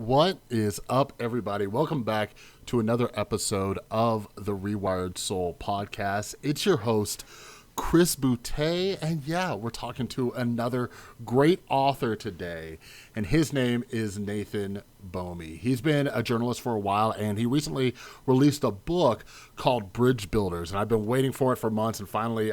What is up, everybody? Welcome back to another episode of the Rewired Soul podcast. It's your host, Chris Boutte, and yeah, we're talking to another great author today, and his name is Nathan Bomey. He's been a journalist for a while, and he recently released a book called Bridge Builders, and I've been waiting for it for months, and finally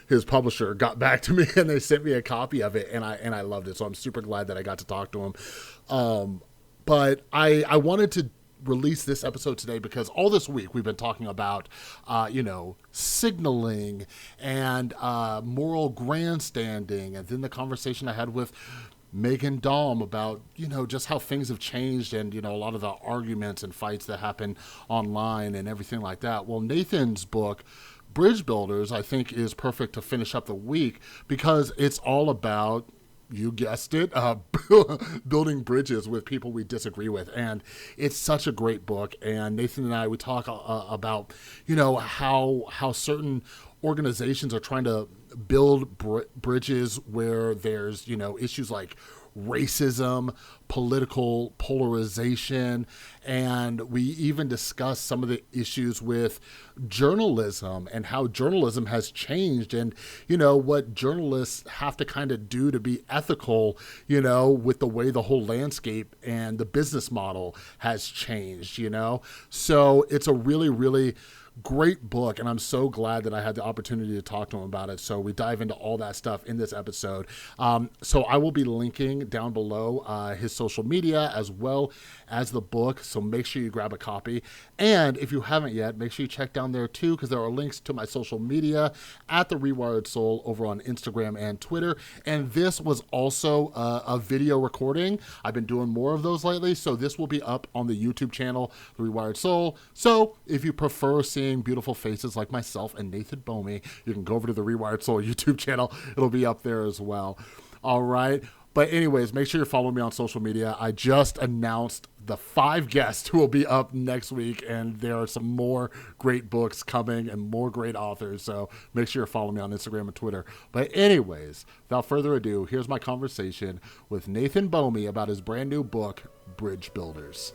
his publisher got back to me and they sent me a copy of it, and I loved it. So I'm super glad that I got to talk to him. But I wanted to release this episode today because all this week we've been talking about, signaling and moral grandstanding, and then the conversation I had with Megan Daum about, just how things have changed and, a lot of the arguments and fights that happen online and everything like that. Well, Nathan's book, Bridge Builders, I think is perfect to finish up the week because it's all about, you guessed it, building bridges with people we disagree with. And it's such a great book. And Nathan and I, we talk about, how certain organizations are trying to build bridges where there's, issues like racism, political polarization, and we even discuss some of the issues with journalism and how journalism has changed and, what journalists have to kind of do to be ethical, with the way the whole landscape and the business model has changed, So it's a really, really great book, and I'm so glad that I had the opportunity to talk to him about it. So we dive into all that stuff in this episode. So I will be linking down below his social media as well as the book. So make sure you grab a copy. And if you haven't yet, make sure you check down there too, because there are links to my social media at The Rewired Soul over on Instagram and Twitter. And this was also a video recording. I've been doing more of those lately. So this will be up on the YouTube channel, The Rewired Soul. So if you prefer seeing beautiful faces like myself and Nathan Bomey, you can go over to the Rewired Soul YouTube channel. It'll be up there as well. All right. But anyways, make sure you're following me on social media. I just announced the 5 guests who will be up next week, and there are some more great books coming and more great authors. So make sure you're following me on Instagram and Twitter. But anyways, without further ado, here's my conversation with Nathan Bomey about his brand new book, Bridge Builders.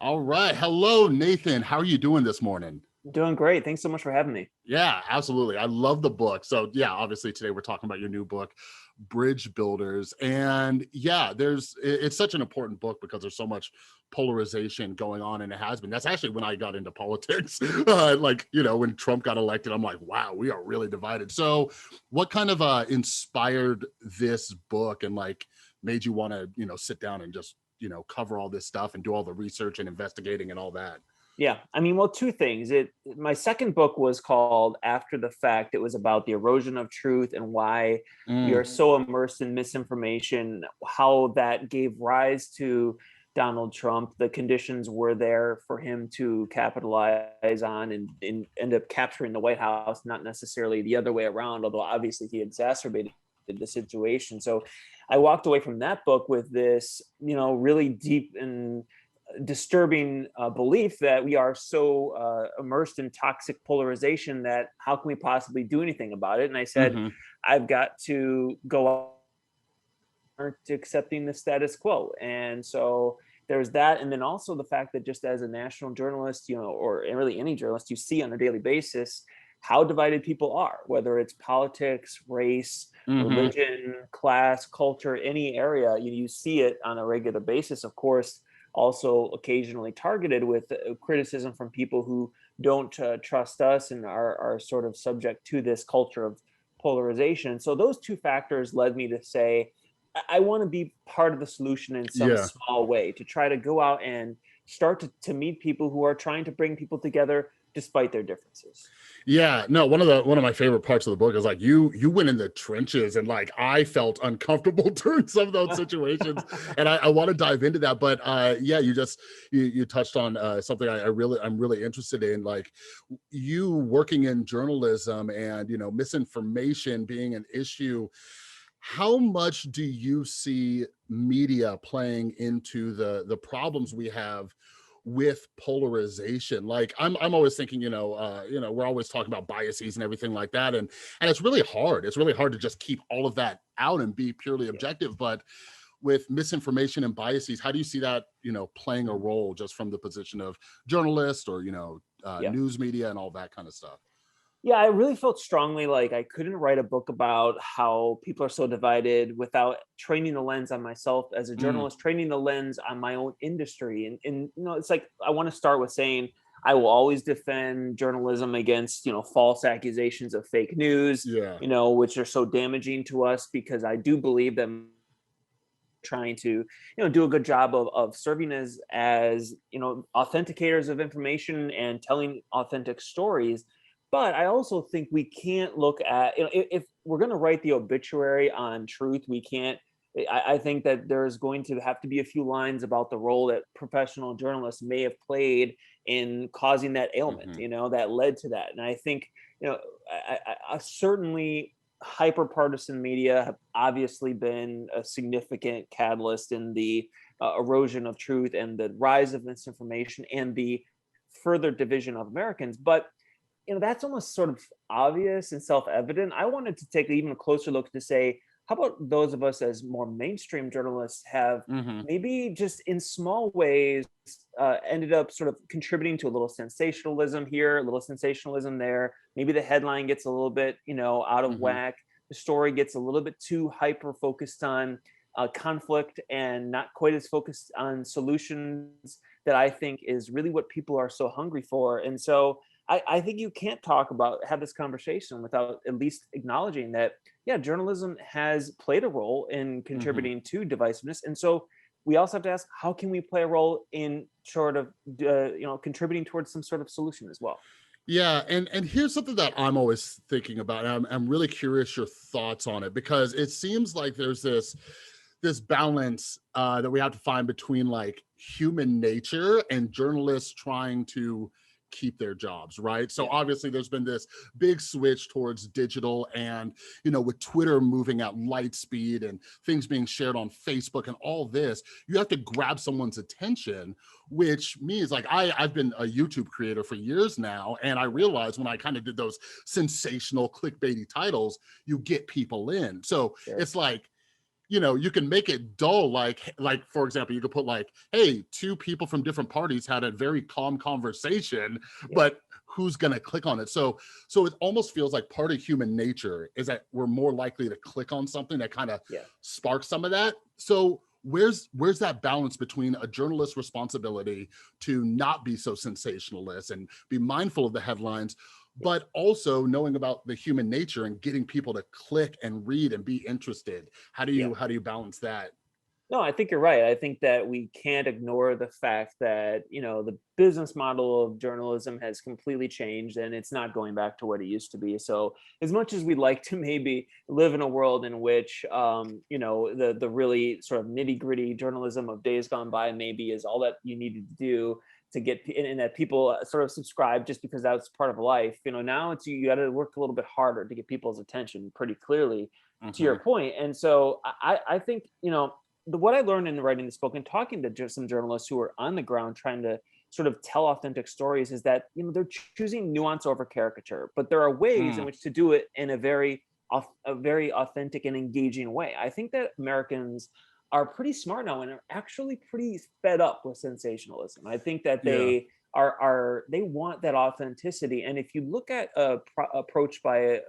All right. Hello, Nathan. How are you doing this morning? Doing great. Thanks so much for having me. Yeah, absolutely. I love the book. So yeah, obviously today we're talking about your new book, Bridge Builders. And yeah, it's such an important book because there's so much polarization going on, and it has been. That's actually when I got into politics. When Trump got elected, I'm like, wow, we are really divided. So what kind of inspired this book and made you want to, sit down and just cover all this stuff and do all the research and investigating and all that? Yeah. Two things. My second book was called After the Fact. It was about the erosion of truth and why we are so immersed in misinformation, how that gave rise to Donald Trump. The conditions were there for him to capitalize on and end up capturing the White House, not necessarily the other way around, although obviously he exacerbated the situation. So I walked away from that book with this, really deep and disturbing belief that we are so immersed in toxic polarization that how can we possibly do anything about it? And I said, I've got to go to accepting the status quo. And so there's that. And then also the fact that just as a national journalist, or really any journalist, you see on a daily basis how divided people are, whether it's politics, race, religion, class, culture, any area, you see it on a regular basis. Of course, also occasionally targeted with criticism from people who don't trust us and are sort of subject to this culture of polarization. So those two factors led me to say, I want to be part of the solution in some small way, to try to go out and start to meet people who are trying to bring people together despite their differences. Yeah, no, one of my favorite parts of the book is like you went in the trenches, and like I felt uncomfortable during some of those situations, and I want to dive into that. But yeah, you touched on something I'm really interested in, like you working in journalism and misinformation being an issue. How much do you see media playing into the problems we have with polarization? Like I'm always thinking, we're always talking about biases and everything like that, and it's really hard. It's really hard to just keep all of that out and be purely objective. But with misinformation and biases, how do you see that playing a role just from the position of journalist or Yeah. news media and all that kind of stuff? Yeah, I really felt strongly like I couldn't write a book about how people are so divided without training the lens on myself as a Mm, journalist, training the lens on my own industry. And it's like I want to start with saying I will always defend journalism against, false accusations of fake news, yeah. which are so damaging to us because I do believe that trying to do a good job of serving as authenticators of information and telling authentic stories. But I also think we can't look at, if we're going to write the obituary on truth, we can't. I think that there's going to have to be a few lines about the role that professional journalists may have played in causing that ailment, Hmm. that led to that. And I think, I certainly hyper partisan media have obviously been a significant catalyst in the erosion of truth and the rise of misinformation and the further division of Americans. But that's almost sort of obvious and self-evident. I wanted to take an even closer look to say, how about those of us as more mainstream journalists have Hmm. maybe just in small ways ended up sort of contributing to a little sensationalism here, a little sensationalism there. Maybe the headline gets a little bit, out of Hmm. whack. The story gets a little bit too hyper focused on conflict and not quite as focused on solutions that I think is really what people are so hungry for. And so I think you can't have this conversation without at least acknowledging that, yeah, journalism has played a role in Hmm. contributing to divisiveness. And so we also have to ask, how can we play a role in sort of, contributing towards some sort of solution as well? Yeah, and here's something that I'm always thinking about, and I'm really curious your thoughts on it, because it seems like there's this balance that we have to find between like human nature and journalists trying to keep their jobs, right? So Yeah. obviously there's been this big switch towards digital, and with Twitter moving at light speed and things being shared on Facebook and all this, you have to grab someone's attention, which means like I've been a YouTube creator for years now, and I realized when I kind of did those sensational clickbaity titles, you get people in. So Sure. it's like, you can make it dull, like for example, you could put like, hey, two people from different parties had a very calm conversation, Yeah. but who's going to click on it? So it almost feels like part of human nature is that we're more likely to click on something that kind of Yeah. sparks some of that. So where's that balance between a journalist's responsibility to not be so sensationalist and be mindful of the headlines, Yeah. but also knowing about the human nature and getting people to click and read and be interested? How do Yeah. you balance that? No, I think you're right. I think that we can't ignore the fact that, the business model of journalism has completely changed and it's not going back to what it used to be. So, as much as we'd like to maybe live in a world in which, the really sort of nitty gritty journalism of days gone by maybe is all that you needed to do to get, and that people sort of subscribe just because that's part of life. Now it's you got to work a little bit harder to get people's attention pretty clearly to your Hmm. point. And so I think, what I learned in writing this book and talking to some journalists who are on the ground trying to sort of tell authentic stories is that they're choosing nuance over caricature, but there are ways in Mm, which to do it in a very authentic and engaging way. I think that Americans are pretty smart now and are actually pretty fed up with sensationalism. I think that yeah. they want that authenticity. And if you look at a approach by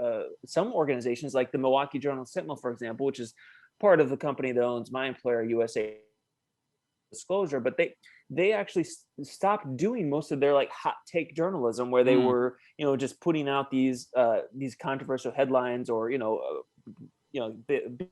some organizations like the Milwaukee Journal Sentinel, for example, which is part of the company that owns my employer, USA Disclosure, but they actually stopped doing most of their like hot take journalism, where they Mm, were just putting out these controversial headlines or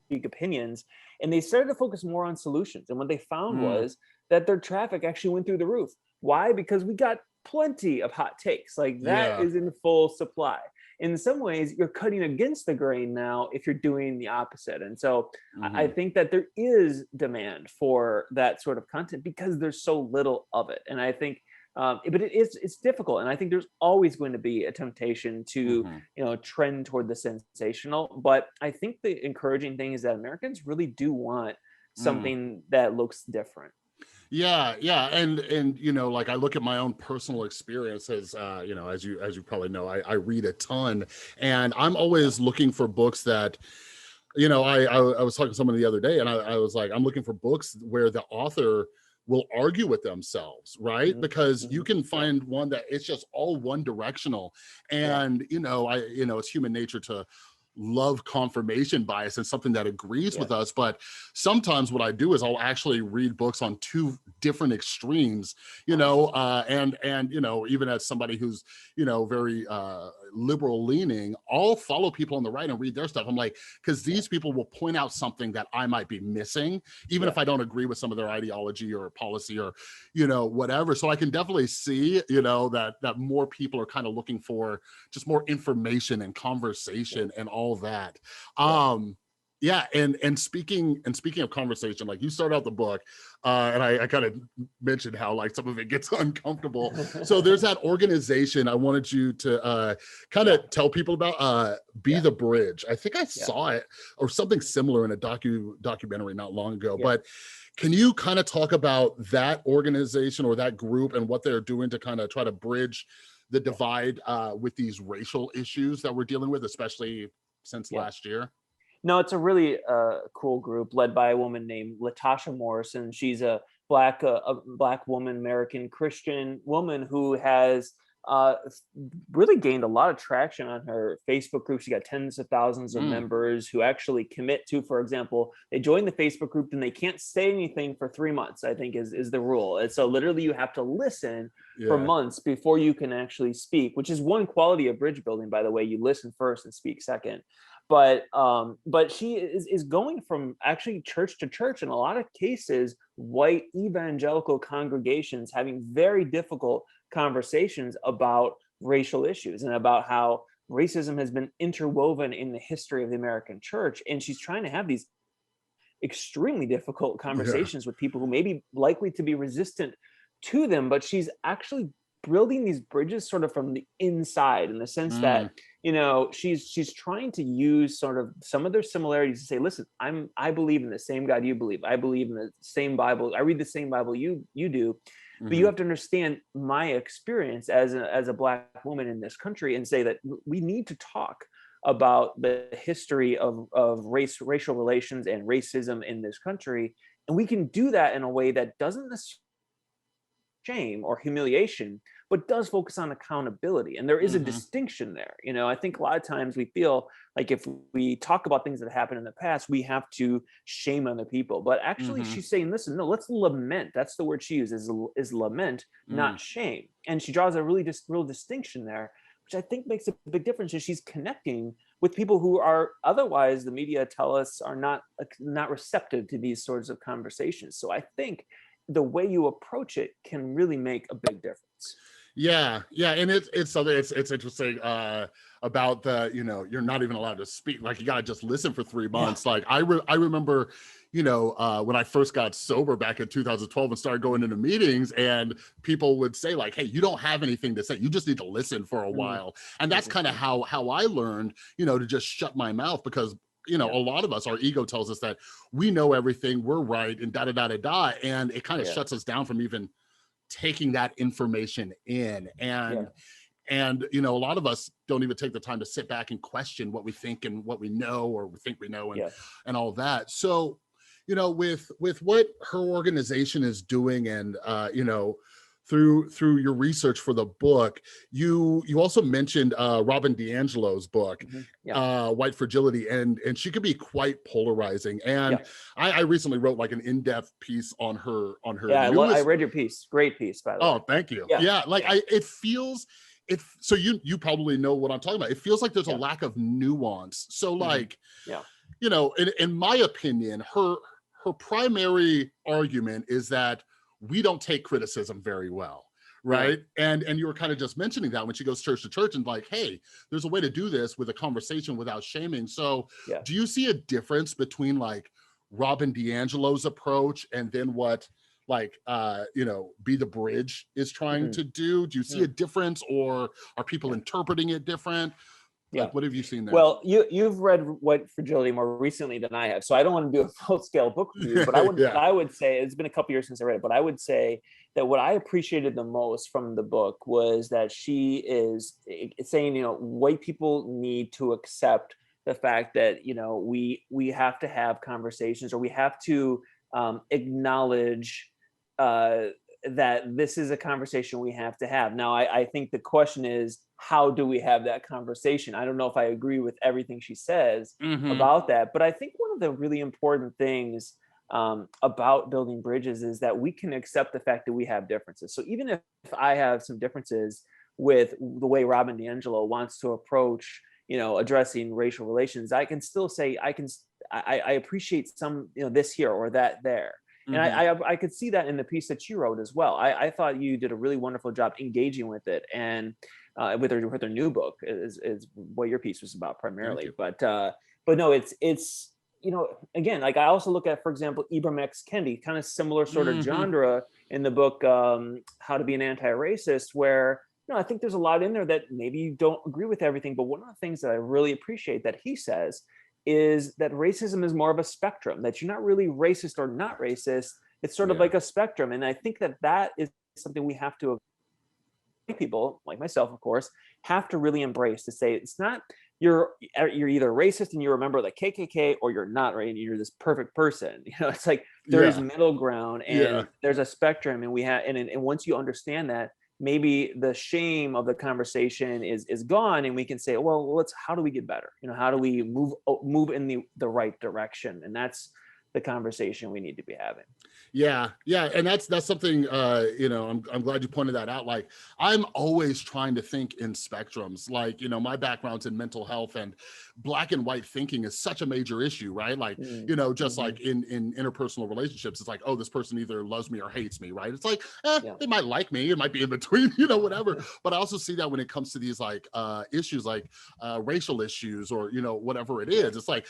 big opinions, and they started to focus more on solutions. And what they found mm, was that their traffic actually went through the roof. Why? Because we got plenty of hot takes. Like that Yeah. is in full supply. In some ways, you're cutting against the grain now if you're doing the opposite. And so I Hmm. think that there is demand for that sort of content because there's so little of it. And I think, but it's difficult. And I think there's always going to be a temptation to, Hmm. trend toward the sensational. But I think the encouraging thing is that Americans really do want something that looks different. Yeah, yeah, and like I look at my own personal experiences. As you probably know, I read a ton, and I'm always looking for books that, I was talking to someone the other day, and I was like, I'm looking for books where the author will argue with themselves, right? Hmm. Because you Hmm. can Yeah. find one that it's just all one directional, Yeah. and it's human nature to love confirmation bias and something that agrees Yeah. with us. But sometimes what I do is I'll actually read books on two different extremes, and even as somebody who's very liberal leaning, I'll follow people on the right and read their stuff. I'm like, because Yeah. these people will point out something that I might be missing, even Yeah. if I don't agree with some of their ideology or policy or whatever. So I can definitely see that more people are kind of looking for just more information and Yeah. conversation and all that. Yeah. Yeah, and speaking of conversation, like you start out the book, and I kind of mentioned how like some of it gets uncomfortable. So there's that organization I wanted you to kind of Yeah. tell people about, Be Yeah. the Bridge. I think I Yeah. saw it or something similar in a documentary not long ago. Yeah. But can you kind of talk about that organization or that group and what they're doing to kind of try to bridge the Yeah. divide with these racial issues that we're dealing with, especially since Yeah. last year? No, it's a really cool group led by a woman named Latasha Morrison. She's a black woman, American Christian woman who has uh, really gained a lot of traction on her Facebook group. She got tens of thousands of Mm, members who actually commit to, for example, they join the Facebook group and they can't say anything for 3 months, I think is the rule. And so literally you have to listen for yeah. months before you can actually speak, which is one quality of bridge building, by the way. You listen first and speak second. But she is going from actually church to church, in a lot of cases white evangelical congregations, having very difficult conversations about racial issues and about how racism has been interwoven in the history of the American church. And she's trying to have these extremely difficult Yeah. conversations with people who may be likely to be resistant to them, but she's actually building these bridges sort of from the inside, in the sense that Mm, she's trying to use sort of some of their similarities to say, listen, I believe in the same God you believe, I believe in the same Bible, I read the same Bible you do, but you mhm. have to understand my experience as a black woman in this country, and say that we need to talk about the history of racial relations and racism in this country. And we can do that in a way that doesn't necessarily shame or humiliation, but does focus on accountability. And there is a Mhm. distinction there. I think a lot of times we feel like if we talk about things that happened in the past, we have to shame other people. But actually, Mhm. she's saying, listen, no, let's lament. That's the word she uses, is lament, Mm. not shame. And she draws a really just real distinction there, which I think makes a big difference. Is she's connecting with people who are otherwise, the media tell us, are not receptive to these sorts of conversations. So I think the way you approach it can really make a big difference. Yeah, yeah, and it's something, it's interesting about the, you're not even allowed to speak. Like you gotta just listen for three Yeah. months. Like I remember, when I first got sober back in 2012 and started going into meetings, and people would say like, "Hey, you don't have anything to say. You just need to listen for a Mm, while." And that's kind of interesting. how I learned, to just shut my mouth, because Yeah. a lot of us, our ego tells us that we know everything, we're right, and da da da da da, and it kind of Yeah. shuts us down from even taking that information in. Yeah. And a lot of us don't even take the time to sit back and question what we think and what we know, or we think we know, Yeah. and all that. So with what her organization is doing, and through your research for the book, you also mentioned Robin DiAngelo's book, Hmm. Yeah. White Fragility, and she could be quite polarizing. And Yeah. I recently wrote like an in-depth piece on her Yeah. I newest. read your piece. Great piece, by the Oh, way. thank you. Yeah. Yeah, like Yeah. it feels it. So you probably know what I'm talking about. It feels like there's a Yeah. lack of nuance. So Hmm. like, Yeah. in my opinion, her primary argument is that we don't take criticism very well, right? And you were kind of just mentioning that when she goes church to church and like, hey, there's a way to do this with a conversation without shaming. So do you see a difference between like Robin DiAngelo's approach and then what like Be the Bridge is trying to do? Do you see a difference, or are people interpreting it different? Like, what have you seen there? Well, you've read White Fragility more recently than I have, so I don't want to do a full-scale book review, but I would say, it's been a couple years since I read it, but I would say that what I appreciated the most from the book was that she is saying, white people need to accept the fact that, we have to have conversations, or we have to acknowledge that this is a conversation we have to have. Now, I think the question is, how do we have that conversation? I don't know if I agree with everything she says about that, but I think one of the really important things about building bridges is that we can accept the fact that we have differences. So even if I have some differences with the way Robin DiAngelo wants to approach, addressing racial relations, I can still say I appreciate some, this here or that there. And I could see that in the piece that you wrote as well. I thought you did a really wonderful job engaging with it, and with her new book is what your piece was about primarily. But no, it's again, like I also look at, for example, Ibram X. Kendi, kind of similar sort of genre in the book How to Be an Anti-Racist, where I think there's a lot in there that maybe you don't agree with everything, but one of the things that I really appreciate that he says is that racism is more of a spectrum, that you're not really racist or not racist. It's sort of like a spectrum. And I think that is something we have to, people like myself, of course, have to really embrace, to say it's not you're either racist and you remember the KKK, or you're not, right? And you're this perfect person. It's like there is middle ground, and there's a spectrum, and we have, and once you understand that, maybe the shame of the conversation is gone, and we can say, well, how do we get better? How do we move in the right direction? And that's the conversation we need to be having. Yeah. And that's something, I'm glad you pointed that out. Like, I'm always trying to think in spectrums. Like, my background's in mental health, and black and white thinking is such a major issue, right? Like, just like in interpersonal relationships, it's like, oh, this person either loves me or hates me, right? It's like, they might like me, it might be in between, whatever. But I also see that when it comes to these like issues, like racial issues, or, whatever it is, it's like,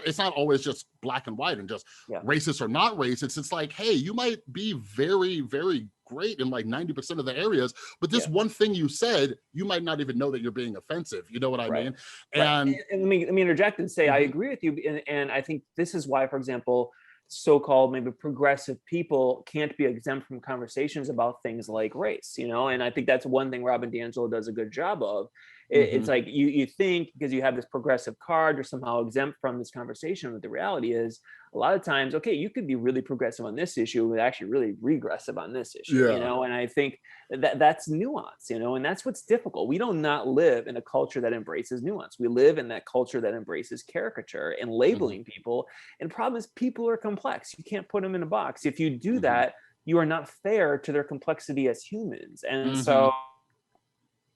it's not always just black and white and just racist or not racist. It's like, hey, you might be very, very great in like 90% of the areas, but this one thing you said, you might not even know that you're being offensive. You know what I mean? And let me interject and say, I agree with you. And I think this is why, for example, so-called maybe progressive people can't be exempt from conversations about things like race, and I think that's one thing Robin DiAngelo does a good job of. It's like you think because you have this progressive card, you're somehow exempt from this conversation, but the reality is a lot of times, okay, you could be really progressive on this issue, but actually really regressive on this issue, and I think that's nuance, and that's what's difficult. We don't not live in a culture that embraces nuance. We live in that culture that embraces caricature and labeling people. And the problem is people are complex. You can't put them in a box. If you do that, you are not fair to their complexity as humans. And so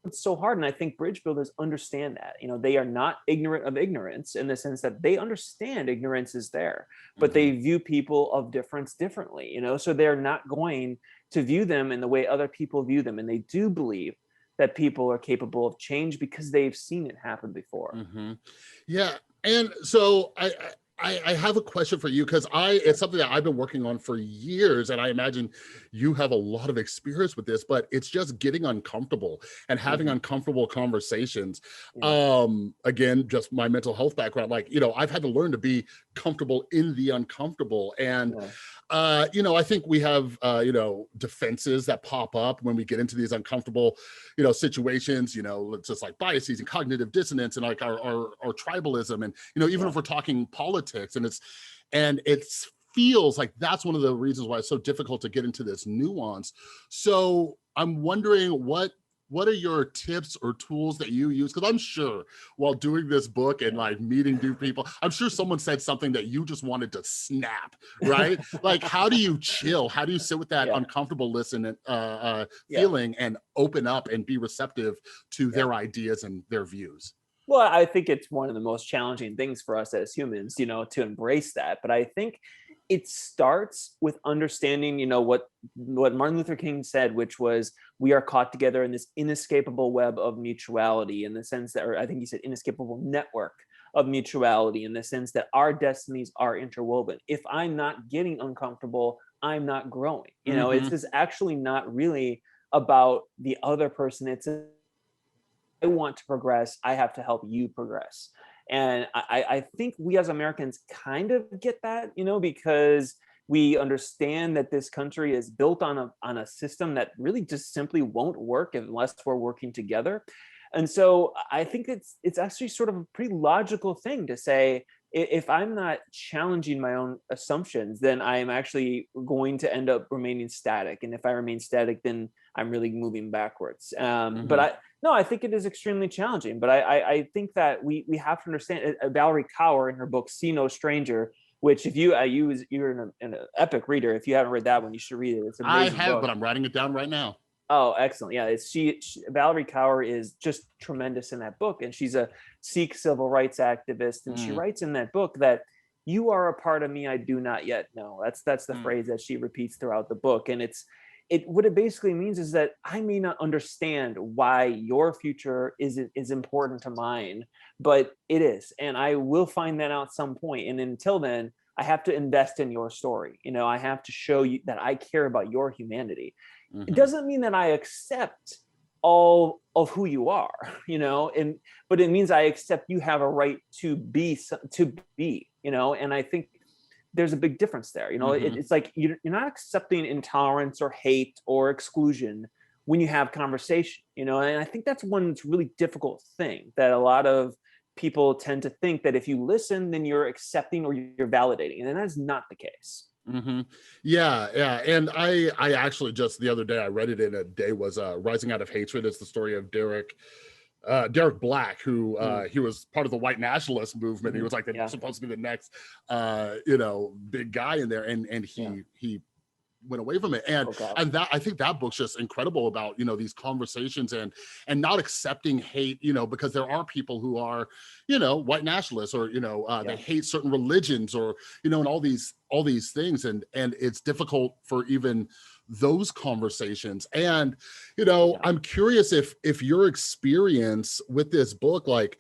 it's so hard. And I think bridge builders understand that, they are not ignorant of ignorance, in the sense that they understand ignorance is there, but they view people of difference differently, so they're not going to view them in the way other people view them. And they do believe that people are capable of change because they've seen it happen before. Yeah. And so I have a question for you, because it's something that I've been working on for years, and I imagine you have a lot of experience with this, but it's just getting uncomfortable and having uncomfortable conversations. Again, just my mental health background, like, I've had to learn to be comfortable in the uncomfortable. And I think we have defenses that pop up when we get into these uncomfortable situations, just like biases and cognitive dissonance, and like our tribalism, and even if we're talking politics, and it feels like that's one of the reasons why it's so difficult to get into this nuance. So I'm wondering, what are your tips or tools that you use? Because I'm sure while doing this book and like meeting new people, I'm sure someone said something that you just wanted to snap, right? Like, how do you chill? How do you sit with that uncomfortable feeling and open up and be receptive to their ideas and their views? Well, I think it's one of the most challenging things for us as humans, to embrace that. But I think it starts with understanding, what Martin Luther King said, which was, we are caught together in this inescapable web of mutuality, in the sense that, or I think he said inescapable network of mutuality, in the sense that our destinies are interwoven. If I'm not getting uncomfortable, I'm not growing. It's actually not really about the other person. It's, I want to progress, I have to help you progress. And I think we as Americans kind of get that, because we understand that this country is built on a system that really just simply won't work unless we're working together. And so I think it's actually sort of a pretty logical thing to say, if I'm not challenging my own assumptions, then I am actually going to end up remaining static. And if I remain static, then I'm really moving backwards. I think it is extremely challenging. But I think that we have to understand. Valerie Kaur, in her book "See No Stranger," which, if you're an epic reader, if you haven't read that one, you should read it. It's an amazing I have, book. but I'm writing it down right now. Oh, excellent. Yeah, Valerie Kaur is just tremendous in that book. And she's a Sikh civil rights activist. And she writes in that book that you are a part of me I do not yet know. That's the phrase that she repeats throughout the book. And what it basically means is that I may not understand why your future is important to mine, but it is. And I will find that out at some point. And until then, I have to invest in your story. I have to show you that I care about your humanity. It doesn't mean that I accept all of who you are, but it means I accept you have a right to be, and I think there's a big difference there. It's like you're not accepting intolerance or hate or exclusion when you have conversation, and I think that's one really difficult thing, that a lot of people tend to think that if you listen, then you're accepting or you're validating, and that's not the case. Yeah. And I actually, just the other day, I read it in a day, was Rising Out of Hatred. It's the story of Derek Black, who he was part of the white nationalist movement. He was like supposed to be the next big guy in there, and he went away from it. And that, I think that book's just incredible about these conversations and not accepting hate, because there are people who are white nationalists, or they hate certain religions, or and all these things, and it's difficult for even those conversations. And I'm curious if your experience with this book, like,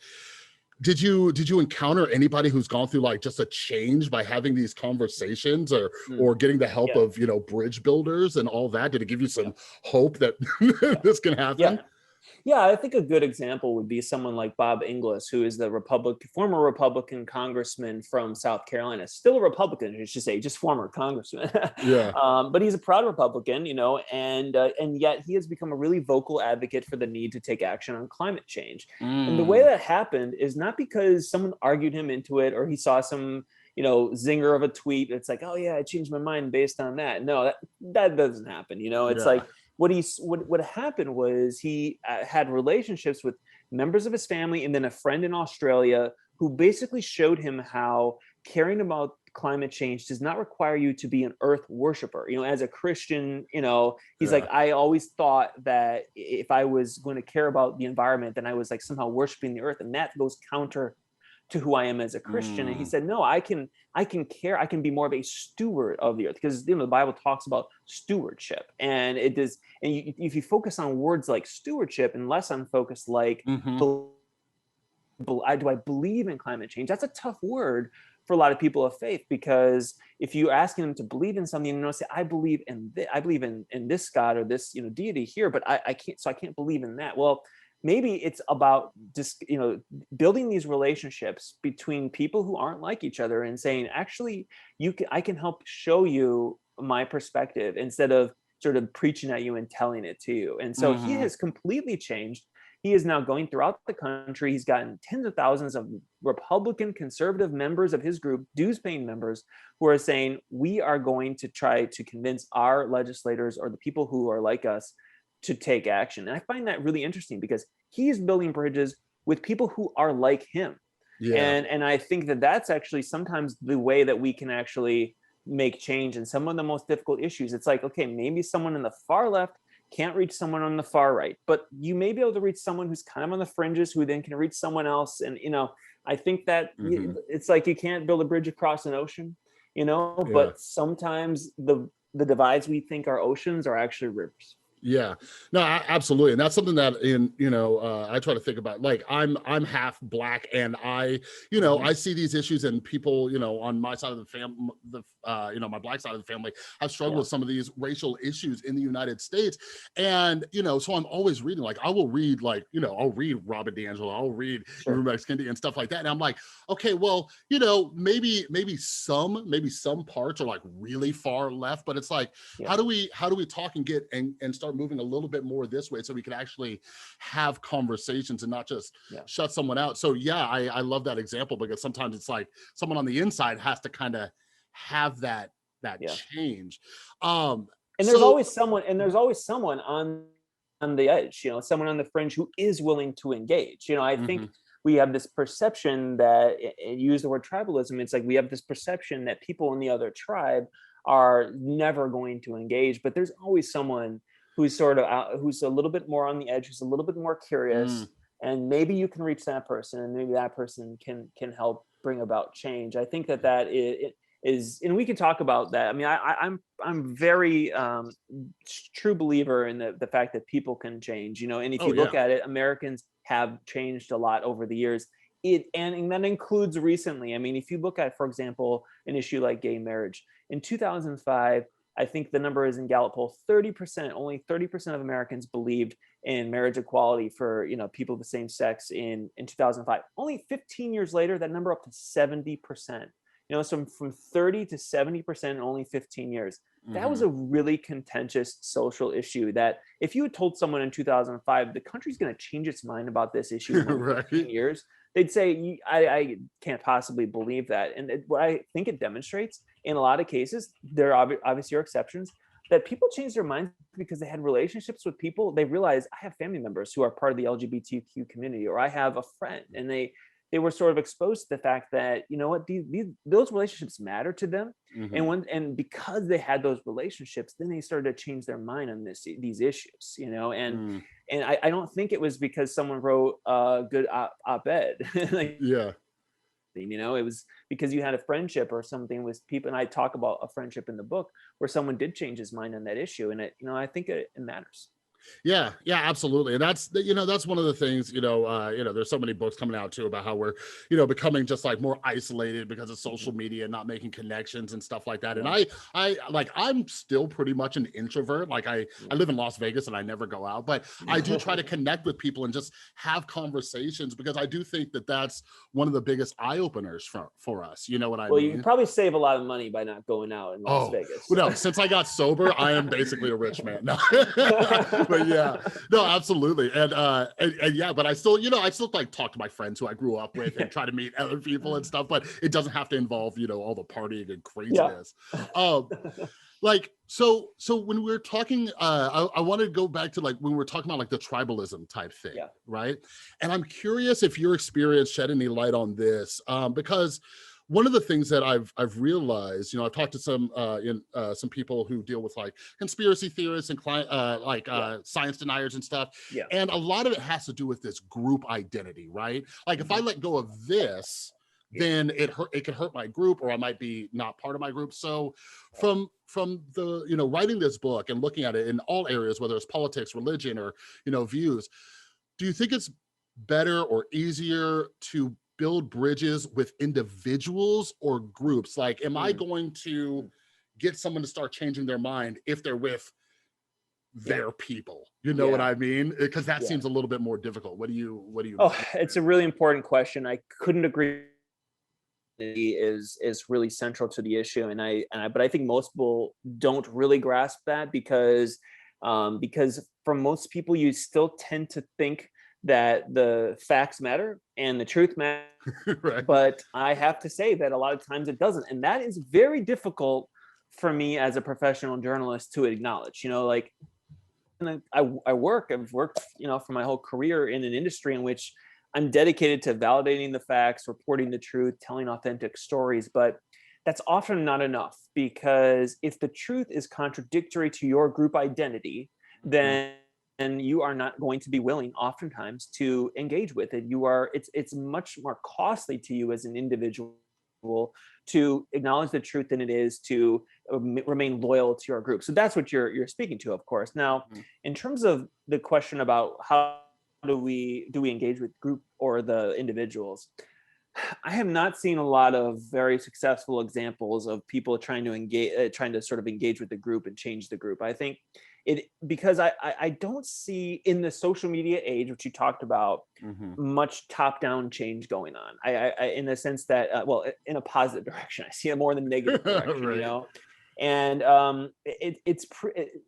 did you encounter anybody who's gone through like just a change by having these conversations, or getting the help of bridge builders and all that? Did it give you some hope that this can happen? Yeah, I think a good example would be someone like Bob Inglis, who is the former Republican congressman from South Carolina. Still a Republican, I should say, just former congressman. But he's a proud Republican, and yet he has become a really vocal advocate for the need to take action on climate change. And the way that happened is not because someone argued him into it, or he saw some zinger of a tweet. It's like, oh yeah, I changed my mind based on that. No, that doesn't happen. It's like, what happened was he had relationships with members of his family and then a friend in Australia who basically showed him how caring about climate change does not require you to be an earth worshiper. As a Christian, he's like, I always thought that if I was going to care about the environment, then I was like somehow worshiping the earth, and that goes counter to who I am as a Christian. And he said, no, I can care. I can be more of a steward of the earth, because the Bible talks about stewardship, and it does. And if you focus on words like stewardship and less on focus like, do I believe in climate change? That's a tough word for a lot of people of faith, because if you're asking them to believe in something, say, I believe in this, I believe in this God or this deity here, but I can't believe in that. Well, maybe it's about just building these relationships between people who aren't like each other, and saying, actually, I can help show you my perspective, instead of sort of preaching at you and telling it to you. And so he has completely changed. He is now going throughout the country. He's gotten tens of thousands of Republican conservative members of his group, dues-paying members, who are saying, we are going to try to convince our legislators, or the people who are like us, to take action. And I find that really interesting, because he's building bridges with people who are like him. And I think that that's actually sometimes the way that we can actually make change in some of the most difficult issues. It's like, okay, maybe someone in the far left can't reach someone on the far right, but you may be able to reach someone who's kind of on the fringes, who then can reach someone else. And I think that it's like, you can't build a bridge across an ocean. but sometimes the divides we think are oceans are actually rivers. Yeah, no, absolutely. And that's something that I try to think about. Like I'm half black, and I see these issues, and people, on my side of the family, my black side of the family have struggled with some of these racial issues in the United States. And, so I'm always reading, like, I will read, like, I'll read Robert DiAngelo, I'll read Ibram X. Kendi and stuff like that. And I'm like, okay, well, maybe some parts are like really far left, but it's like, how do we talk and get and start moving a little bit more this way, so we can actually have conversations and not just shut someone out. So I love that example, because sometimes it's like someone on the inside has to kind of have that change. And there's always someone on the edge, someone on the fringe who is willing to engage. I think we have this perception that, use the word tribalism, it's like we have this perception that people in the other tribe are never going to engage, but there's always someone who's sort of out, who's a little bit more on the edge, who's a little bit more curious, and maybe you can reach that person, and maybe that person can help bring about change. I think that is, and we can talk about that. I mean, I'm very true believer in the fact that people can change, and if you look at it, Americans have changed a lot over the years. And that includes recently. I mean, if you look at, for example, an issue like gay marriage in 2005, I think the number is in Gallup poll, 30%, only 30% of Americans believed in marriage equality for, people of the same sex in 2005. Only 15 years later, that number up to 70%. So from 30 to 70% in only 15 years. That was a really contentious social issue that if you had told someone in 2005, the country's going to change its mind about this issue in 15 years, they'd say, I can't possibly believe that. And what I think it demonstrates, in a lot of cases, there are obviously exceptions, that people change their minds because they had relationships with people. They realize, I have family members who are part of the LGBTQ community, or I have a friend, and they were sort of exposed to the fact that, those relationships matter to them. And because they had those relationships, then they started to change their mind on these issues, and I don't think it was because someone wrote a good op-ed. It was because you had a friendship or something with people. And I talk about a friendship in the book where someone did change his mind on that issue. And I think it matters. Yeah, absolutely. And that's one of the things, there's so many books coming out too about how we're, becoming just like more isolated because of social media, not making connections and stuff like that. And I'm still pretty much an introvert. Like I live in Las Vegas and I never go out, but I do try to connect with people and just have conversations, because I do think that that's one of the biggest eye openers for us. You know what I mean? Well, you probably save a lot of money by not going out in Las Vegas. Well, no, since I got sober, I am basically a rich man. No. But no, absolutely. And but I still, I still like talk to my friends who I grew up with and try to meet other people and stuff, but it doesn't have to involve, all the partying and craziness. So when we're talking, I want to go back to like when we're talking about like the tribalism type thing, right? And I'm curious if your experience shed any light on this, because one of the things that I've realized, I've talked to some people who deal with like conspiracy theorists and science deniers and stuff. Yeah. And a lot of it has to do with this group identity, right? Like if I let go of this, then it could hurt my group, or I might be not part of my group. So from the, writing this book and looking at it in all areas, whether it's politics, religion, or, views, do you think it's better or easier to build bridges with individuals or groups? Like, am I going to get someone to start changing their mind if they're with their people? You know what I mean? Because that seems a little bit more difficult. What do you it's a really important question. I couldn't agree. Is really central to the issue, but I think most people don't really grasp that because for most people, you still tend to think that the facts matter and the truth matters. Right. But I have to say that a lot of times it doesn't. And that is very difficult for me as a professional journalist to acknowledge. I've worked, for my whole career in an industry in which I'm dedicated to validating the facts, reporting the truth, telling authentic stories. But that's often not enough, because if the truth is contradictory to your group identity, then you are not going to be willing oftentimes to engage with it. It's much more costly to you as an individual to acknowledge the truth than it is to remain loyal to your group. So that's what you're speaking to, of course. Now, in terms of the question about how do we engage with group or the individuals, I have not seen a lot of very successful examples of people trying to engage, trying to sort of engage with the group and change the group. I think because I don't see in the social media age, which you talked about, much top-down change going on. I in the sense that, well, in a positive direction, I see it more in the negative direction, Right. you know. And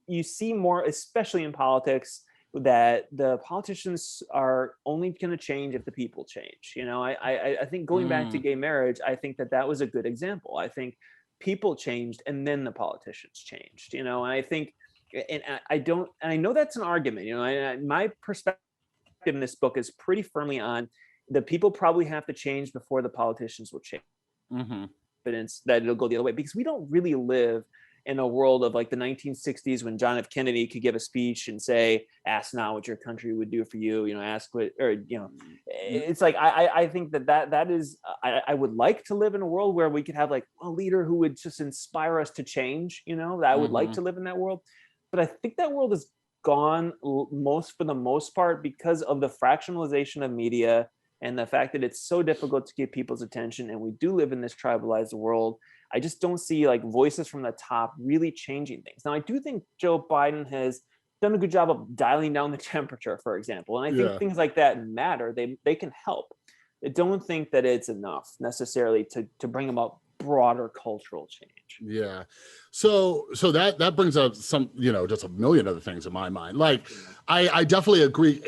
you see more, especially in politics, that the politicians are only going to change if the people change. You know, I think going back to gay marriage, I think that was a good example. I think people changed and then the politicians changed, you know, and I think, and I know that's an argument, you know, my perspective in this book is pretty firmly on the people probably have to change before the politicians will change. Evidence that it'll go the other way, because we don't really live in a world of like the 1960s when John F. Kennedy could give a speech and say, ask not what your country would do for you, you know, ask what, or, you know, it's like, I think that is, I would like to live in a world where we could have like a leader who would just inspire us to change, you know, that I would like to live in that world. But I think that world is gone for the most part because of the fractionalization of media and the fact that it's so difficult to get people's attention. And we do live in this tribalized world. I just don't see like voices from the top really changing things. Now, I do think Joe Biden has done a good job of dialing down the temperature, for example. And I think things like that matter. They can help. I don't think that it's enough necessarily to bring about broader cultural change. Yeah. So that brings up some, you know, just a million other things in my mind. Like, I definitely agree.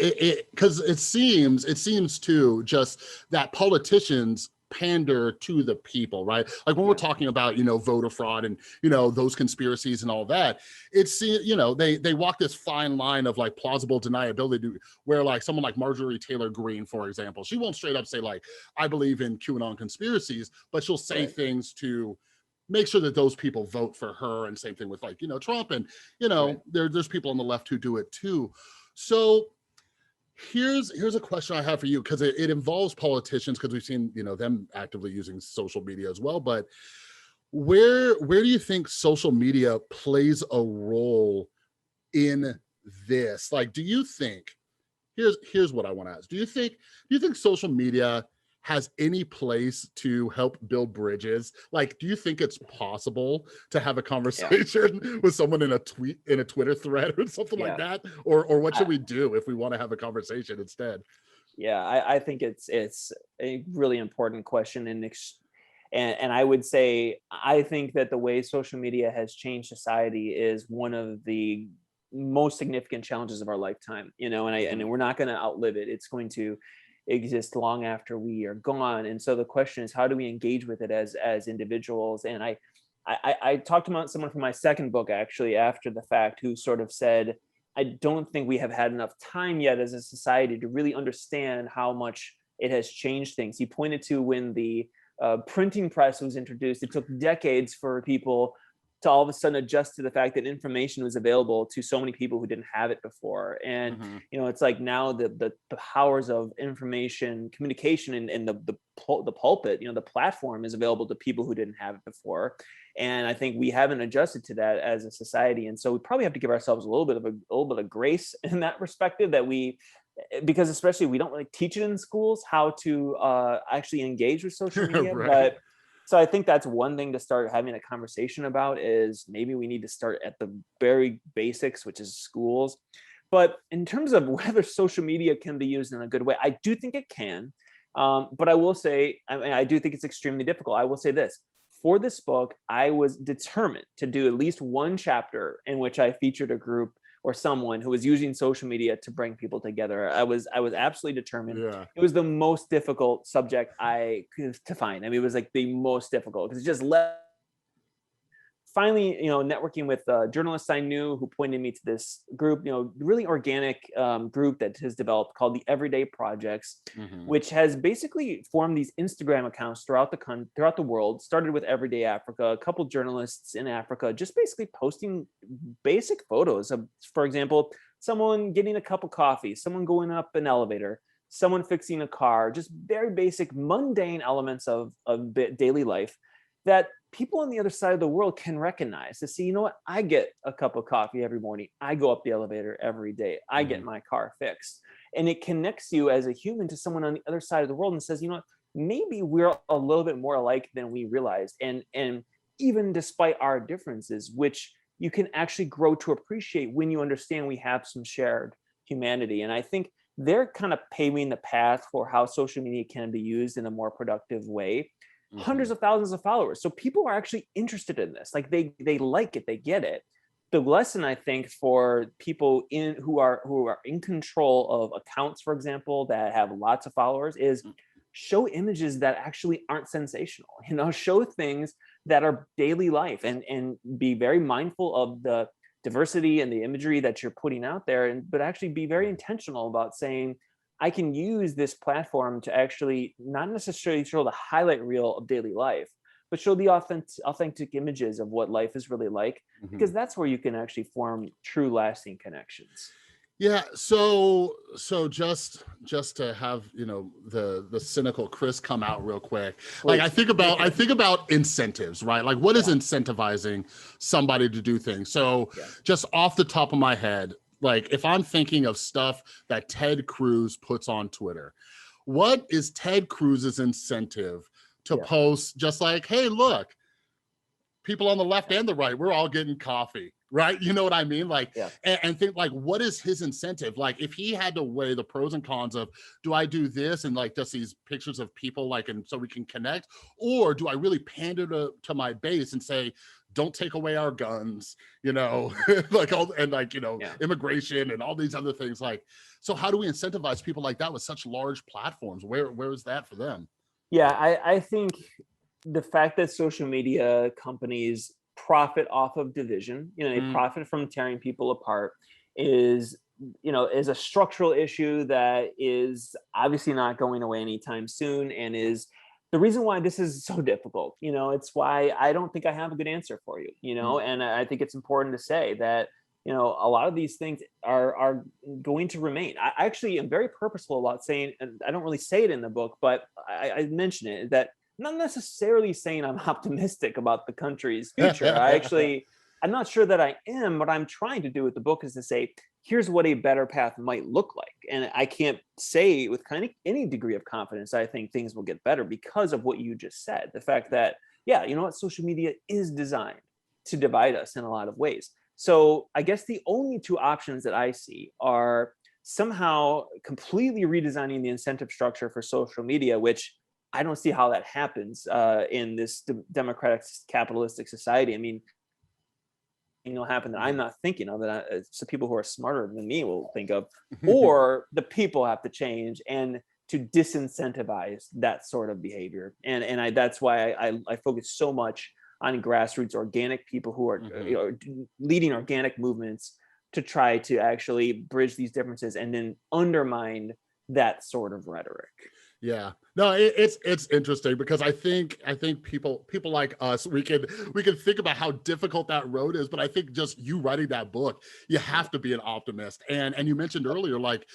Because it seems too just that politicians pander to the people, right? Like when we're talking about, you know, voter fraud and, you know, those conspiracies and all that, it's, you know, they walk this fine line of like plausible deniability, where like someone like Marjorie Taylor Greene, for example, she won't straight up say like, I believe in QAnon conspiracies, but she'll say things to make sure that those people vote for her. And same thing with like, you know, Trump, and, you know, there's people on the left who do it too. So here's a question I have for you, because it involves politicians, because we've seen, you know, them actively using social media as well. But where do you think social media plays a role in this? Like, do you think, here's what I want to ask. Do you think social media has any place to help build bridges? Like, do you think it's possible to have a conversation with someone in a Twitter thread or something like that? Or what should we do if we want to have a conversation instead? Yeah, I think it's a really important question. And I would say, I think that the way social media has changed society is one of the most significant challenges of our lifetime, you know, and we're not going to outlive it. It's going to exist long after we are gone. And so the question is, how do we engage with it as individuals? And I talked to someone from my second book, actually, after the fact, who sort of said, I don't think we have had enough time yet as a society to really understand how much it has changed things. He pointed to when the printing press was introduced, it took decades for people to all of a sudden adjust to the fact that information was available to so many people who didn't have it before. And, you know, it's like now the powers of information communication and the pulpit, you know, the platform is available to people who didn't have it before. And I think we haven't adjusted to that as a society. And so we probably have to give ourselves a little bit of grace in that perspective, because especially we don't really teach it in schools how to actually engage with social media. But so I think that's one thing to start having a conversation about, is maybe we need to start at the very basics, which is schools. But in terms of whether social media can be used in a good way, I do think it can. But I will say, I do think it's extremely difficult. I will say this. For this book, I was determined to do at least one chapter in which I featured a group or someone who was using social media to bring people together. I was absolutely determined. It was the most difficult subject to find. I mean, it was like the most difficult, because it just finally, you know, networking with journalists I knew who pointed me to this group, you know, really organic group that has developed called the Everyday Projects, which has basically formed these Instagram accounts throughout the world. Started with Everyday Africa, a couple journalists in Africa, just basically posting basic photos of, for example, someone getting a cup of coffee, someone going up an elevator, someone fixing a car, just very basic, mundane elements of daily life that people on the other side of the world can recognize to see, you know what, I get a cup of coffee every morning. I go up the elevator every day. I get my car fixed. And it connects you as a human to someone on the other side of the world and says, you know what, maybe we're a little bit more alike than we realized. And even despite our differences, which you can actually grow to appreciate when you understand we have some shared humanity. And I think they're kind of paving the path for how social media can be used in a more productive way. Hundreds of thousands of followers. So people are actually interested in this. Like they like it, they get it. The lesson, I think, for people who are in control of accounts, for example, that have lots of followers, is show images that actually aren't sensational. You know, show things that are daily life, and be very mindful of the diversity and the imagery that you're putting out there, but actually be very intentional about saying, I can use this platform to actually not necessarily show the highlight reel of daily life, but show the authentic images of what life is really like, because that's where you can actually form true lasting connections. Yeah. So just to have, the cynical Chris come out real quick. Like I think about incentives, right? Like what is incentivizing somebody to do things? So just off the top of my head, like if I'm thinking of stuff that Ted Cruz puts on Twitter, what is Ted Cruz's incentive to post just like, hey, look, people on the left and the right, we're all getting coffee, right? You know what I mean? Like, and think like, what is his incentive? Like if he had to weigh the pros and cons of, do I do this and like just these pictures of people like, and so we can connect, or do I really pander to my base and say, don't take away our guns, like all, and like, immigration and all these other things. Like, so how do we incentivize people like that with such large platforms? Where is that for them? Yeah, I think the fact that social media companies profit off of division, they profit from tearing people apart, is a structural issue that is obviously not going away anytime soon, and is the reason why this is so difficult. It's why I don't think I have a good answer for you, and I think it's important to say that, a lot of these things are going to remain. I actually am very purposeful about saying, and I don't really say it in the book, but I mention it, that I'm not necessarily saying I'm optimistic about the country's future. I'm not sure that I am. What I'm trying to do with the book is to say, here's what a better path might look like. And I can't say with kind of any degree of confidence I think things will get better because of what you just said. The fact that, social media is designed to divide us in a lot of ways. So I guess the only two options that I see are somehow completely redesigning the incentive structure for social media, which I don't see how that happens in this democratic capitalistic society. I mean, happen that I'm not thinking of, that so people who are smarter than me will think of, or the people have to change and to disincentivize that sort of behavior. And that's why I focus so much on grassroots organic people who are leading organic movements to try to actually bridge these differences and then undermine that sort of rhetoric. Yeah, no, it's interesting because I think people like us, we can think about how difficult that road is, but I think just you writing that book, you have to be an optimist. And you mentioned earlier, like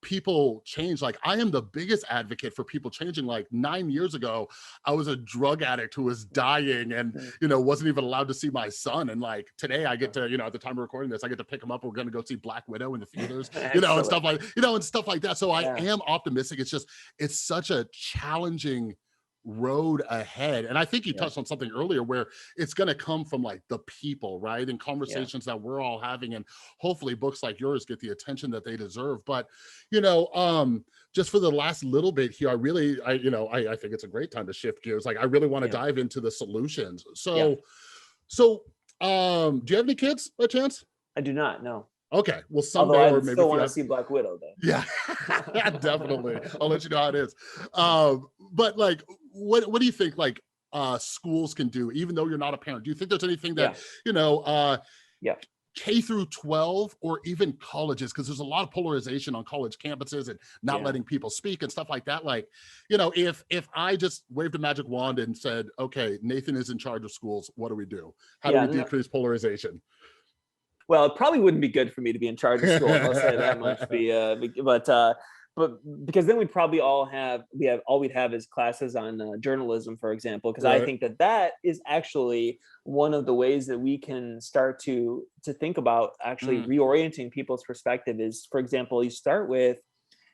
people change. Like I am the biggest advocate for people changing. Like 9 years ago, I was a drug addict who was dying and, wasn't even allowed to see my son. And like today I get to, at the time of recording this, I get to pick him up. We're going to go see Black Widow in the theaters, and stuff like, and stuff like that. So I am optimistic. It's just, it's such a challenging road ahead. And I think you touched on something earlier where it's going to come from like the people, right? And conversations that we're all having, and hopefully books like yours get the attention that they deserve. But, just for the last little bit here, I think it's a great time to shift gears. Like I really want to dive into the solutions. So, do you have any kids by chance? I do not, no. Okay, well, someday, or maybe still want to see Black Widow, though. Yeah, definitely. I'll let you know how it is. But like, what do you think like schools can do, even though you're not a parent? Do you think there's anything that K through 12 or even colleges, because there's a lot of polarization on college campuses and not letting people speak and stuff like that. Like, if I just waved a magic wand and said, okay, Nathan is in charge of schools, what do we do? How do we decrease polarization? Well, it probably wouldn't be good for me to be in charge of school. I'll say that much. but because then we'd probably we'd have is classes on journalism, for example, because I Right. think that is actually one of the ways that we can start to think about actually reorienting people's perspective is, for example, you start with,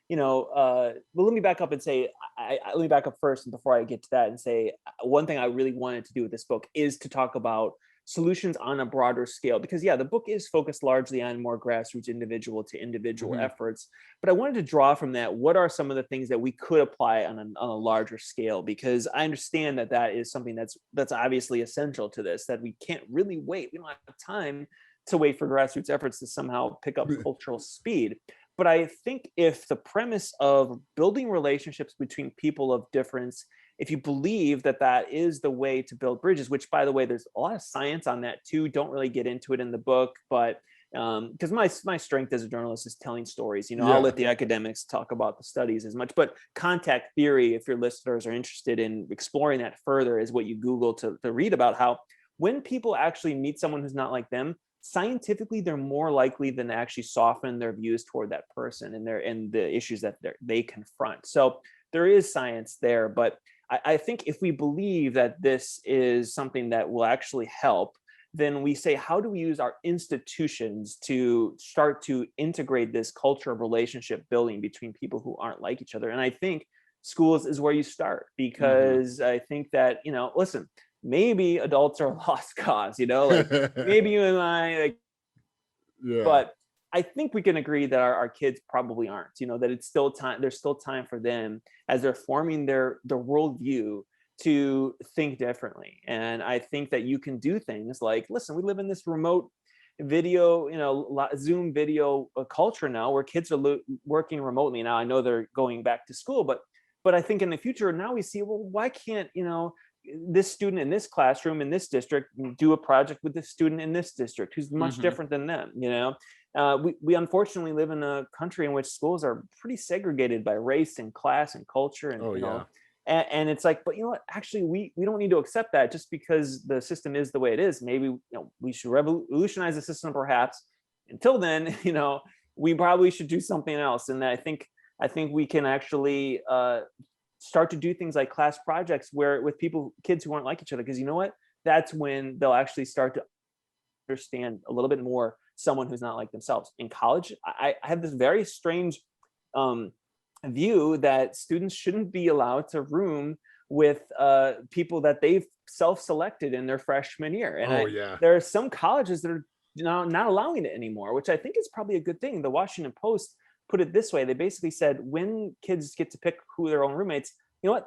well, let me back up and say, let me back up first, and before I get to that, and say one thing I really wanted to do with this book is to talk about solutions on a broader scale, because the book is focused largely on more grassroots, individual to individual efforts, but I wanted to draw from that what are some of the things that we could apply on a larger scale, because I understand that is something that's obviously essential to this, that we can't really wait, we don't have time to wait for grassroots efforts to somehow pick up cultural speed. But I think if the premise of building relationships between people of difference, if you believe that is the way to build bridges, which, by the way, there's a lot of science on that too. Don't really get into it in the book, but because my strength as a journalist is telling stories. I'll let the academics talk about the studies as much, but contact theory, if your listeners are interested in exploring that further, is what you Google to read about how when people actually meet someone who's not like them, scientifically, they're more likely than to actually soften their views toward that person and the issues that they confront. So there is science there, but I think if we believe that this is something that will actually help, then we say, how do we use our institutions to start to integrate this culture of relationship building between people who aren't like each other? And I think schools is where you start, because I think that, listen, maybe adults are a lost cause, like maybe you and I, but I think we can agree that our kids probably aren't, that it's still time, there's still time for them as they're forming their worldview to think differently. And I think that you can do things like, listen, we live in this remote video, Zoom video culture now, where kids are working remotely. Now I know they're going back to school, but I think in the future now we see, well, why can't, this student in this classroom in this district do a project with this student in this district who's much different than them? We unfortunately live in a country in which schools are pretty segregated by race and class and culture, and and it's like, but actually we don't need to accept that just because the system is the way it is. Maybe we should revolutionize the system, perhaps. Until then, we probably should do something else. And I think we can actually start to do things like class projects with kids who aren't like each other, because that's when they'll actually start to understand a little bit more someone who's not like themselves. In college, I have this very strange view that students shouldn't be allowed to room with people that they've self-selected in their freshman year. And there are some colleges that are not allowing it anymore, which I think is probably a good thing. The Washington Post put it this way. They basically said, when kids get to pick who their own roommates, the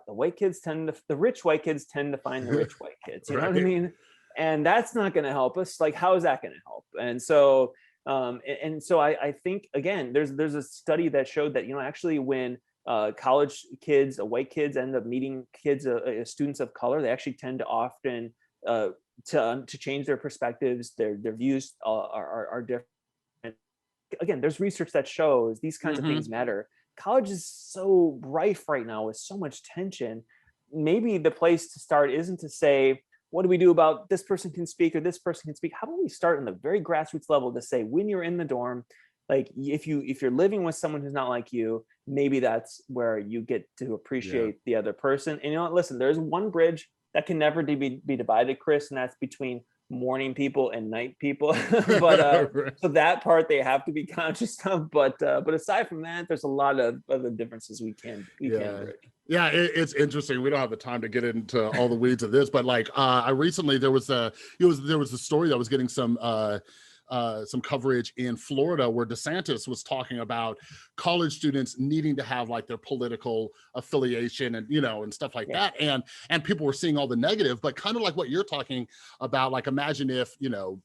rich white kids tend to find the rich white kids, you know what I mean? And that's not going to help us. Like, how is that going to help? And so, I think, again, there's a study that showed that, actually when college kids, white kids end up meeting kids, students of color, they actually tend to often to change their perspectives, their views are different. Again, there's research that shows these kinds of things matter. College is so rife right now with so much tension. Maybe the place to start isn't to say, what do we do about this person can speak or this person can speak? How about we start on the very grassroots level to say, when you're in the dorm, like if you're living with someone who's not like you, maybe that's where you get to appreciate the other person. And listen, there's one bridge that can never be divided, Chris, and that's between morning people and night people. But so that part they have to be conscious of. But aside from that, there's a lot of other differences we can bridge. Yeah, it's interesting. We don't have the time to get into all the weeds of this, but like I recently there was a story that was getting some coverage in Florida where DeSantis was talking about college students needing to have like their political affiliation and and stuff like that, and people were seeing all the negative, but kind of like what you're talking about, like imagine if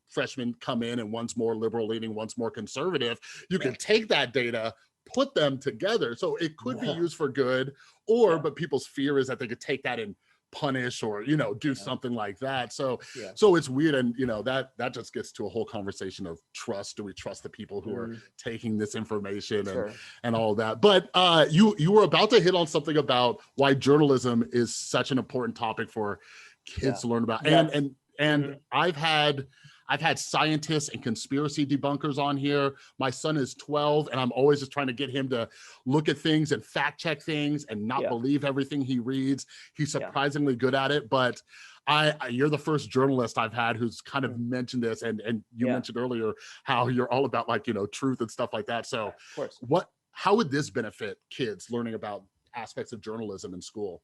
freshmen come in and one's more liberal leaning, one's more conservative, you can take that data, put them together, so it could be used for good, but people's fear is that they could take that and punish or do something like that. So it's weird, and that just gets to a whole conversation of trust. Do we trust the people who are taking this information and all that? But you were about to hit on something about why journalism is such an important topic for kids to learn about. And I've had I've had scientists and conspiracy debunkers on here. My son is 12, and I'm always just trying to get him to look at things and fact check things and not believe everything he reads. He's surprisingly good at it, but you're the first journalist I've had who's kind of mentioned this, and you mentioned earlier how you're all about, like, truth and stuff like that. So of course. how would this benefit kids learning about aspects of journalism in school?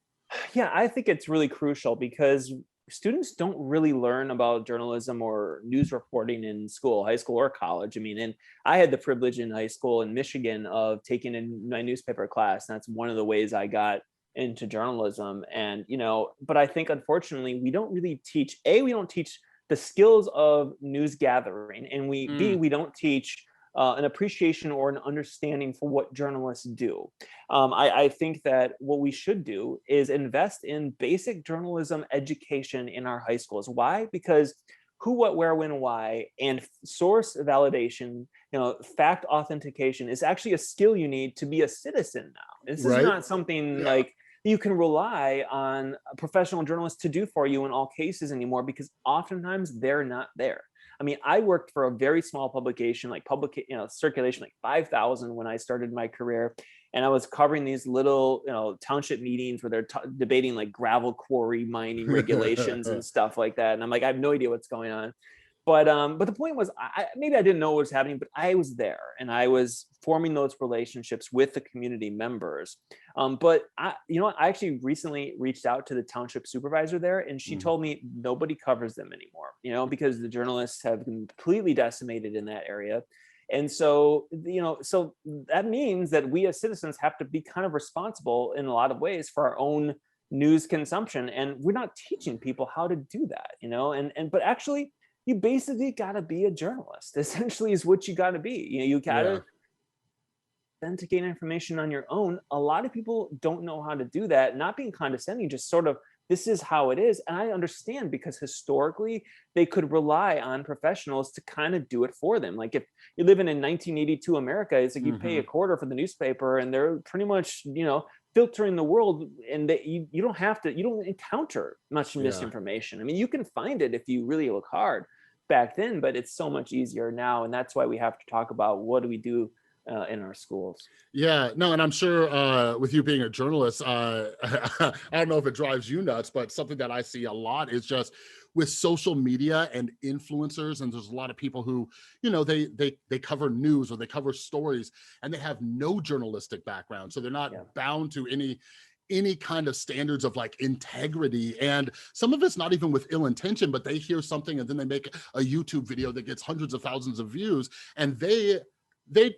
Yeah, I think it's really crucial because students don't really learn about journalism or news reporting in school, high school or college. I mean, and I had the privilege in high school in Michigan of taking my newspaper class. And that's one of the ways I got into journalism. And, but I think unfortunately we don't really teach, we don't teach the skills of news gathering, and we don't teach an appreciation or an understanding for what journalists do. I think that what we should do is invest in basic journalism education in our high schools. Why? Because who, what, where, when, why, and source validation, fact authentication is actually a skill you need to be a citizen now. This is not something like you can rely on a professional journalist to do for you in all cases anymore, because oftentimes they're not there. I mean, I worked for a very small publication, like circulation, like 5,000 when I started my career. And I was covering these little, township meetings where they're debating like gravel quarry mining regulations and stuff like that. And I'm like, I have no idea what's going on. But the point was, maybe I didn't know what was happening, but I was there and I was forming those relationships with the community members. But I actually recently reached out to the township supervisor there, and she told me nobody covers them anymore, because the journalists have been completely decimated in that area. And so, so that means that we as citizens have to be kind of responsible in a lot of ways for our own news consumption. And we're not teaching people how to do that, but actually, you basically got to be a journalist, essentially, is what you got to be. You got to authenticate information on your own. A lot of people don't know how to do that, not being condescending, just sort of, this is how it is. And I understand, because historically they could rely on professionals to kind of do it for them. Like if you're living in 1982 America, it's like you pay a quarter for the newspaper and they're pretty much, filtering the world, and that you don't encounter much misinformation. I mean, you can find it if you really look hard back then, but it's so much easier now. And that's why we have to talk about what do we do in our schools. Yeah, no, and I'm sure with you being a journalist, I don't know if it drives you nuts, but something that I see a lot is just with social media and influencers, and there's a lot of people who, they cover news or they cover stories, and they have no journalistic background, so they're not bound to any kind of standards of like integrity. And some of it's not even with ill intention, but they hear something and then they make a YouTube video that gets hundreds of thousands of views, and they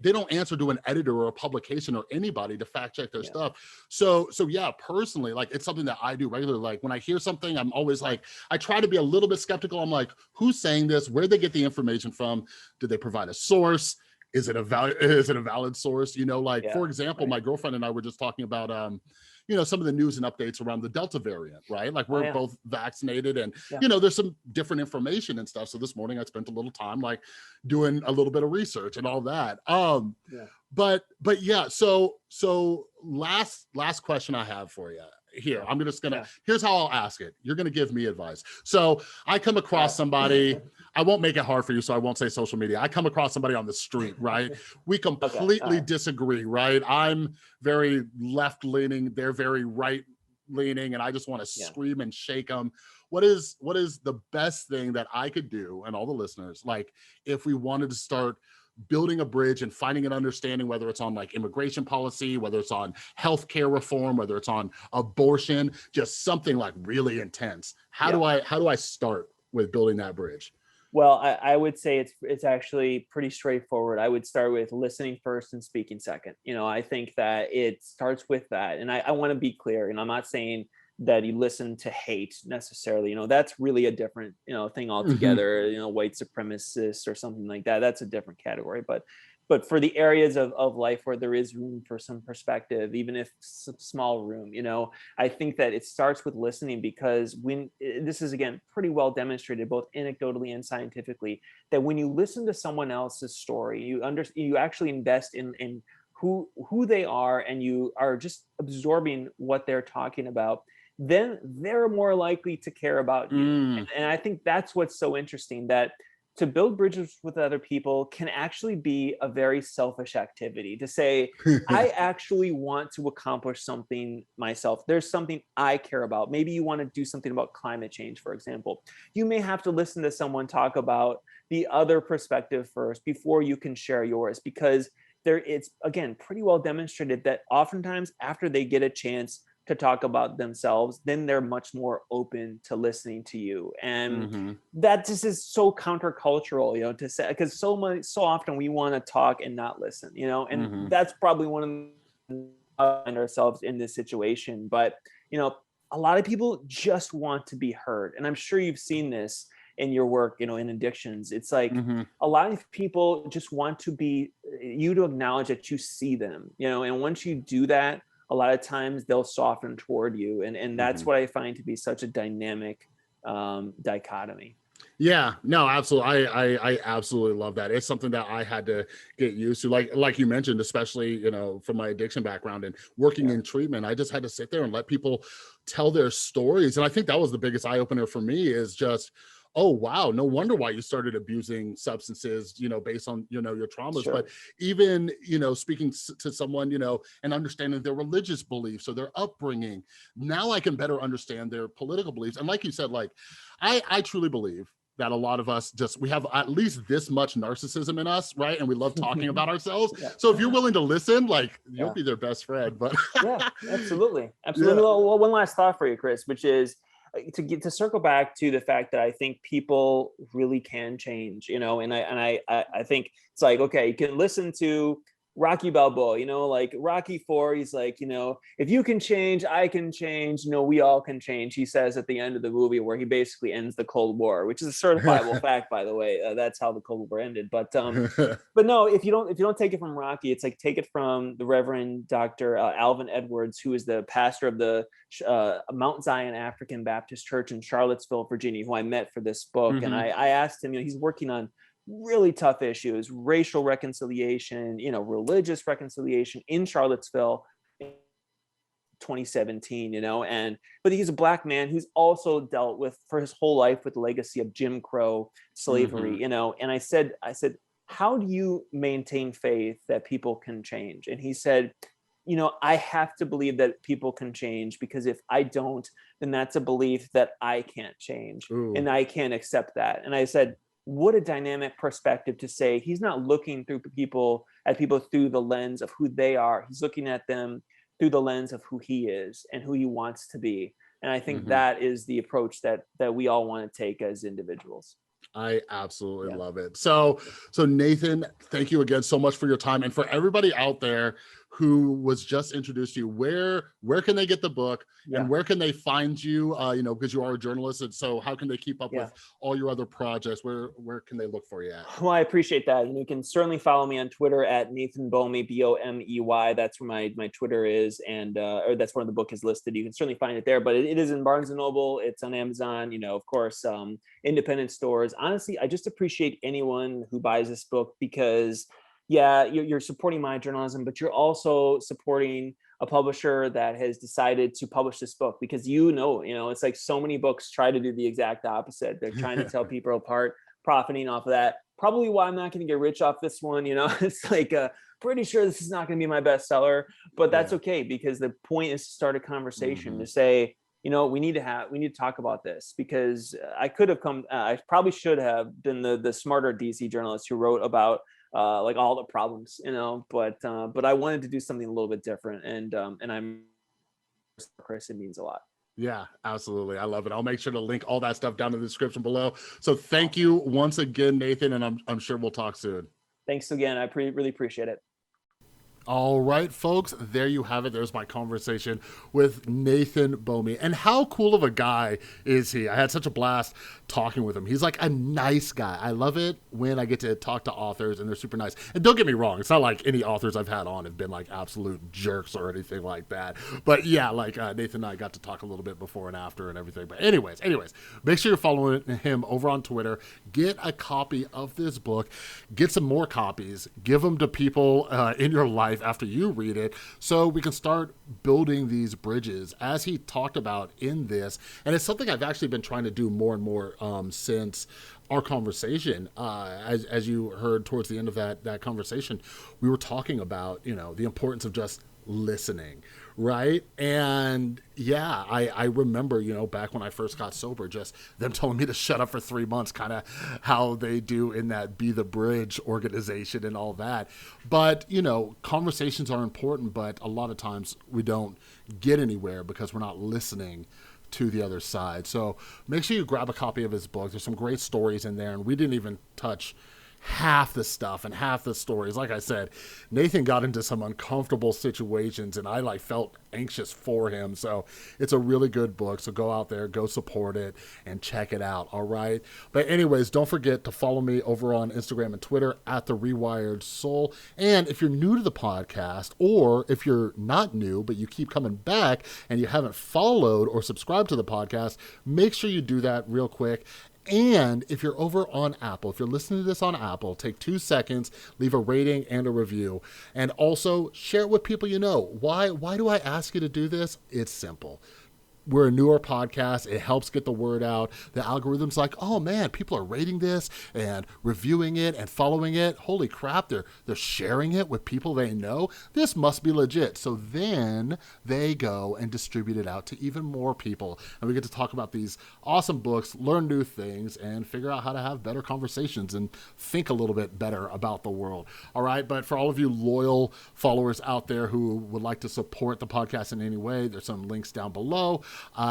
don't answer to an editor or a publication or anybody to fact check their stuff. So yeah, personally, like, it's something that I do regularly. Like when I hear something, I'm always like, I try to be a little bit skeptical. I'm like, who's saying this? Where'd they get the information from? Did they provide a source? Is it a valid source? For example, my girlfriend and I were just talking about some of the news and updates around the Delta variant, right? Like we're both vaccinated, and there's some different information and stuff. So this morning I spent a little time like doing a little bit of research and all that. But yeah, so last question I have for you here. I'm just gonna here's how I'll ask it. You're gonna give me advice. So I come across somebody, I won't make it hard for you, so I won't say social media. I come across somebody on the street, right? We completely disagree, right? I'm very left leaning, they're very right leaning, and I just want to scream and shake them. What is the best thing that I could do, and all the listeners, like if we wanted to start building a bridge and finding an understanding, whether it's on like immigration policy, whether it's on healthcare reform, whether it's on abortion, just something like really intense. How do I start with building that bridge? Well, I would say it's actually pretty straightforward. I would start with listening first and speaking second. I think that it starts with that. And I want to be clear, and I'm not saying that you listen to hate necessarily. That's really a different, thing altogether. White supremacists or something like that. That's a different category. But for the areas of life where there is room for some perspective, even if small room, I think that it starts with listening, because when this is, again, pretty well demonstrated both anecdotally and scientifically, that when you listen to someone else's story, you actually invest in who they are, and you are just absorbing what they're talking about, then they're more likely to care about you. And I think that's what's so interesting, that to build bridges with other people can actually be a very selfish activity. To say, I actually want to accomplish something myself. There's something I care about. Maybe you want to do something about climate change, for example. You may have to listen to someone talk about the other perspective first before you can share yours, because it's, again, pretty well demonstrated that oftentimes after they get a chance to talk about themselves, then they're much more open to listening to you. And that just is so countercultural, to say, because so often we want to talk and not listen, and that's probably one of the find ourselves in this situation. But a lot of people just want to be heard, and I'm sure you've seen this in your work, in addictions. It's like a lot of people just want to be you to acknowledge that you see them, and once you do that, a lot of times they'll soften toward you. And that's what I find to be such a dynamic dichotomy. Yeah, no, absolutely. I absolutely love that. It's something that I had to get used to. Like you mentioned, especially, from my addiction background and working in treatment, I just had to sit there and let people tell their stories. And I think that was the biggest eye opener for me, is just, oh, wow, no wonder why you started abusing substances, based on, your traumas. Sure. But even, speaking to someone, and understanding their religious beliefs or their upbringing, now I can better understand their political beliefs. And like you said, I truly believe that a lot of us we have at least this much narcissism in us, right? And we love talking about ourselves. Yeah. So if you're willing to listen, you'll be their best friend. But yeah, absolutely. Yeah. Well, one last thought for you, Chris, which is to circle back to the fact that I think people really can change, and I think it's like, okay, you can listen to Rocky Balboa, like Rocky IV, he's like, if you can change, I can change, we all can change, he says at the end of the movie, where he basically ends the Cold War, which is a certifiable fact, by the way. That's how the Cold War ended. But no, if you don't take it from Rocky, it's like, take it from the Reverend Dr. Alvin Edwards, who is the pastor of the Mount Zion African Baptist Church in Charlottesville, Virginia, who I met for this book. And I asked him, he's working on really tough issues, racial reconciliation, religious reconciliation in Charlottesville in 2017, but he's a Black man who's also dealt with, for his whole life, with the legacy of Jim Crow slavery, and I said, how do you maintain faith that people can change? And he said, I have to believe that people can change, because if I don't, then that's a belief that I can't change. Ooh. And I can't accept that. And I said, what a dynamic perspective to say. He's not looking at people through the lens of who they are. He's looking at them through the lens of who he is and who he wants to be. And I think that is the approach that we all want to take as individuals. I absolutely love it. So Nathan, thank you again so much for your time. And for everybody out there who was just introduced to you, where can they get the book, and where can they find you? Because you are a journalist, and so how can they keep up with all your other projects? Where can they look for you at? Well, I appreciate that. You can certainly follow me on Twitter at Nathan Bomey, Bomey. That's where my Twitter is, and or that's where the book is listed. You can certainly find it there, but it is in Barnes and Noble. It's on Amazon. Of course, independent stores. Honestly, I just appreciate anyone who buys this book, because you're supporting my journalism, but you're also supporting a publisher that has decided to publish this book, because it's like so many books try to do the exact opposite. They're trying to tell people apart, profiting off of that. Probably why I'm not going to get rich off this one. It's like pretty sure this is not going to be my bestseller, but that's okay, because the point is to start a conversation, to say, we need to talk about this, because I probably should have been the smarter DC journalist who wrote about all the problems, but I wanted to do something a little bit different, and I'm Chris, it means a lot. Yeah, absolutely. I love it. I'll make sure to link all that stuff down in the description below. So thank you once again, Nathan, and I'm sure we'll talk soon. Thanks again. I really appreciate it. All right, folks, there you have it. There's my conversation with Nathan Bomey. And how cool of a guy is he? I had such a blast talking with him. He's like a nice guy. I love it when I get to talk to authors and they're super nice. And don't get me wrong, it's not like any authors I've had on have been like absolute jerks or anything like that. But yeah, Nathan and I got to talk a little bit before and after and everything. But anyways, make sure you're following him over on Twitter. Get a copy of this book. Get some more copies. Give them to people in your life. life after you read it, so we can start building these bridges, as he talked about in this. And it's something I've actually been trying to do more and more since our conversation. As you heard towards the end of that conversation, we were talking about, the importance of just listening, right? And yeah, I remember, back when I first got sober, just them telling me to shut up for 3 months, kind of how they do in that Be the Bridge organization and all that. But, conversations are important, but a lot of times we don't get anywhere because we're not listening to the other side. So make sure you grab a copy of his book. There's some great stories in there, and we didn't even touch half the stuff and half the stories. Like I said, Nathan got into some uncomfortable situations, and I felt anxious for him. So it's a really good book. So go out there, go support it, and check it out. All right. But anyways, don't forget to follow me over on Instagram and Twitter at The Rewired Soul. And if you're new to the podcast, or if you're not new, but you keep coming back and you haven't followed or subscribed to the podcast, make sure you do that real quick. And if you're over on Apple, if you're listening to this on Apple, take 2 seconds, leave a rating and a review. And also share it with people you know. Why do I ask you to do this? It's simple. We're a newer podcast. It helps get the word out. The algorithm's like, oh man, people are rating this and reviewing it and following it. Holy crap, they're sharing it with people they know. This must be legit. So then they go and distribute it out to even more people. And we get to talk about these awesome books, learn new things, and figure out how to have better conversations and think a little bit better about the world. All right, but for all of you loyal followers out there who would like to support the podcast in any way, there's some links down below.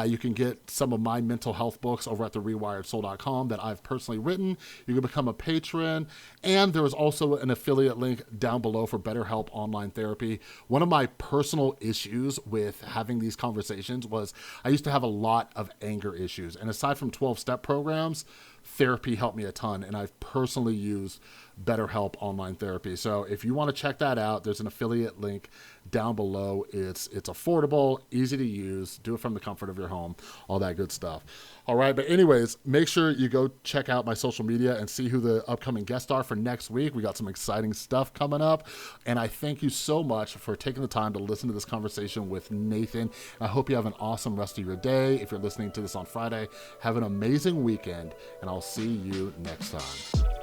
You can get some of my mental health books over at therewiredsoul.com that I've personally written. You can become a patron. And there is also an affiliate link down below for BetterHelp online therapy. One of my personal issues with having these conversations was I used to have a lot of anger issues. And aside from 12-step programs, therapy helped me a ton. And I've personally used BetterHelp online therapy. So if you want to check that out, there's an affiliate link down below. It's affordable, easy to use, do it from the comfort of your home, all that good stuff. All right, but anyways, make sure you go check out my social media and see who the upcoming guests are for next week. We got some exciting stuff coming up, and I thank you so much for taking the time to listen to this conversation with Nathan. I hope you have an awesome rest of your day. If you're listening to this on Friday, have an amazing weekend, and I'll see you next time.